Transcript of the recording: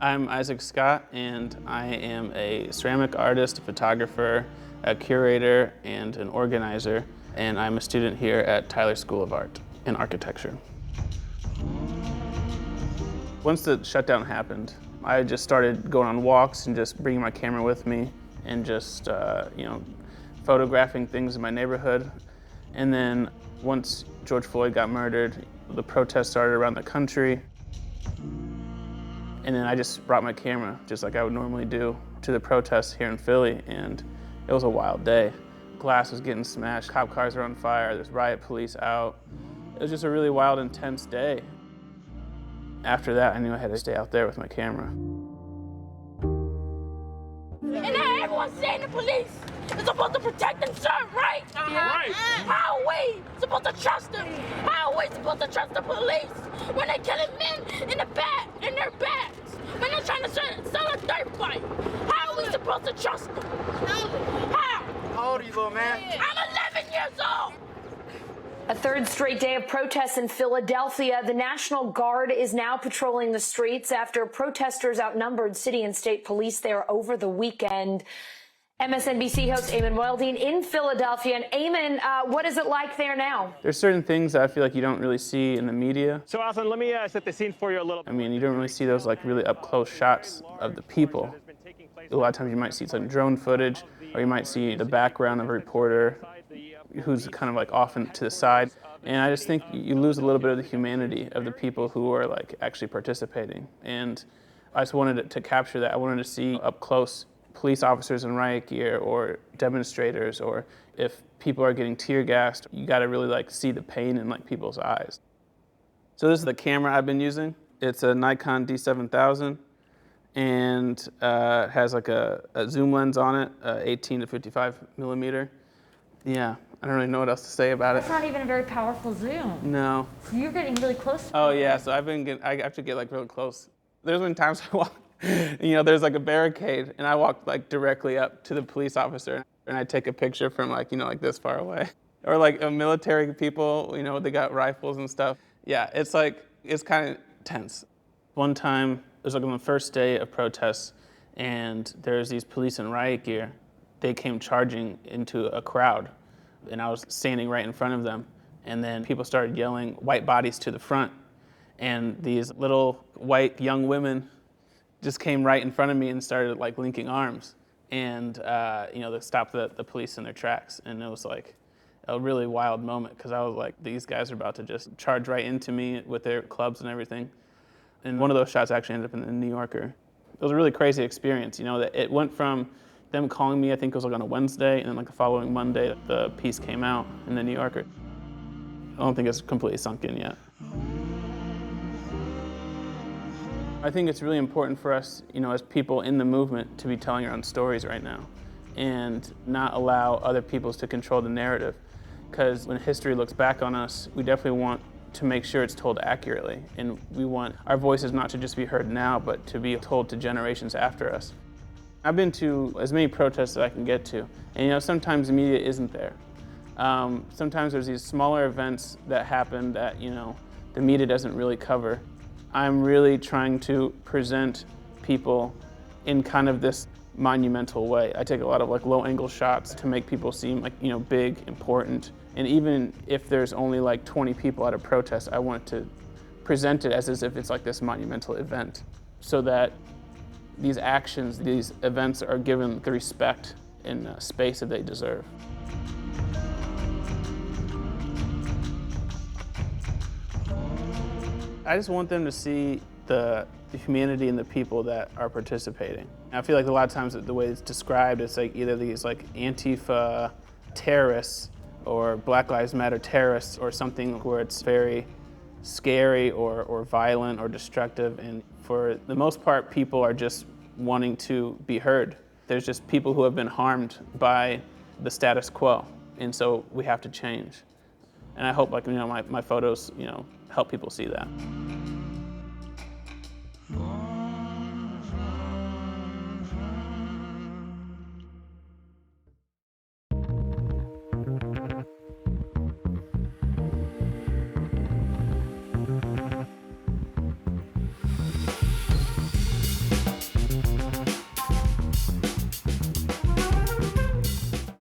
I'm Isaac Scott, and I am a ceramic artist, a photographer, a curator, and an organizer, and I'm a student here at Tyler School of Art and Architecture. Once the shutdown happened, I just started going on walks and just bringing my camera with me and just, photographing things in my neighborhood. And then once George Floyd got murdered, the protests started around the country. And then I just brought my camera, just like I would normally do, to the protests here in Philly, and it was a wild day. Glass was getting smashed, cop cars were on fire, there's riot police out. It was just a really wild, intense day. After that, I knew I had to stay out there with my camera. And now everyone's saying the police is supposed to protect themselves, right? Right. How are we supposed to trust them? How are we supposed to trust the police when they're killing men in their backs, when they're trying to sell a dirt bike? How are we supposed to trust them? How? How old are you, little man? I'm 11 years old. A third straight day of protests in Philadelphia. The National Guard is now patrolling the streets after protesters outnumbered city and state police there over the weekend. MSNBC host Eamon Wildine in Philadelphia. And Eamon, what is it like there now? There's certain things that I feel like you don't really see in the media. So, Alton, let me set the scene for you a little. I mean, you don't really see those like really up close shots of the people. A lot of times you might see some drone footage, or you might see the background of a reporter who's kind of like off to the side. And I just think you lose a little bit of the humanity of the people who are like actually participating. And I just wanted to capture that. I wanted to see up close police officers in riot gear or demonstrators, or if people are getting tear gassed, you gotta really like see the pain in like people's eyes. So this is the camera I've been using. It's a Nikon D7000, and it has like a zoom lens on it, 18 to 55 millimeter. Yeah, I don't really know what else to say about it. That's not even a very powerful zoom. No. So you're getting really close to Oh yeah, so I have to get like real close. There's been times I walk, there's like a barricade, and I walk like directly up to the police officer, and I take a picture from like, like this far away. Or like military people, they got rifles and stuff. Yeah, it's kind of tense. One time, it was like on the first day of protests, and there's these police in riot gear. They came charging into a crowd, and I was standing right in front of them. And then people started yelling white bodies to the front. And these little white young women just came right in front of me and started like linking arms. And, they stopped the police in their tracks. And it was like a really wild moment, because I was like, these guys are about to just charge right into me with their clubs and everything. And one of those shots actually ended up in the New Yorker. It was a really crazy experience, that it went from them calling me, I think it was like on a Wednesday, and then like the following Monday, the piece came out in the New Yorker. I don't think it's completely sunk in yet. I think it's really important for us, as people in the movement, to be telling our own stories right now and not allow other people to control the narrative. Because when history looks back on us, we definitely want to make sure it's told accurately. And we want our voices not to just be heard now, but to be told to generations after us. I've been to as many protests as I can get to. And sometimes the media isn't there. Sometimes there's these smaller events that happen that, the media doesn't really cover. I'm really trying to present people in kind of this monumental way. I take a lot of like low angle shots to make people seem like, big, important. And even if there's only like 20 people at a protest, I want to present it as if it's like this monumental event, so that these actions, these events are given the respect and space that they deserve. I just want them to see the humanity in the people that are participating. I feel like a lot of times the way it's described, it's like either these like Antifa terrorists or Black Lives Matter terrorists, or something where it's very scary or violent or destructive. And for the most part, people are just wanting to be heard. There's just people who have been harmed by the status quo, and so we have to change. And I hope my photos, help people see that.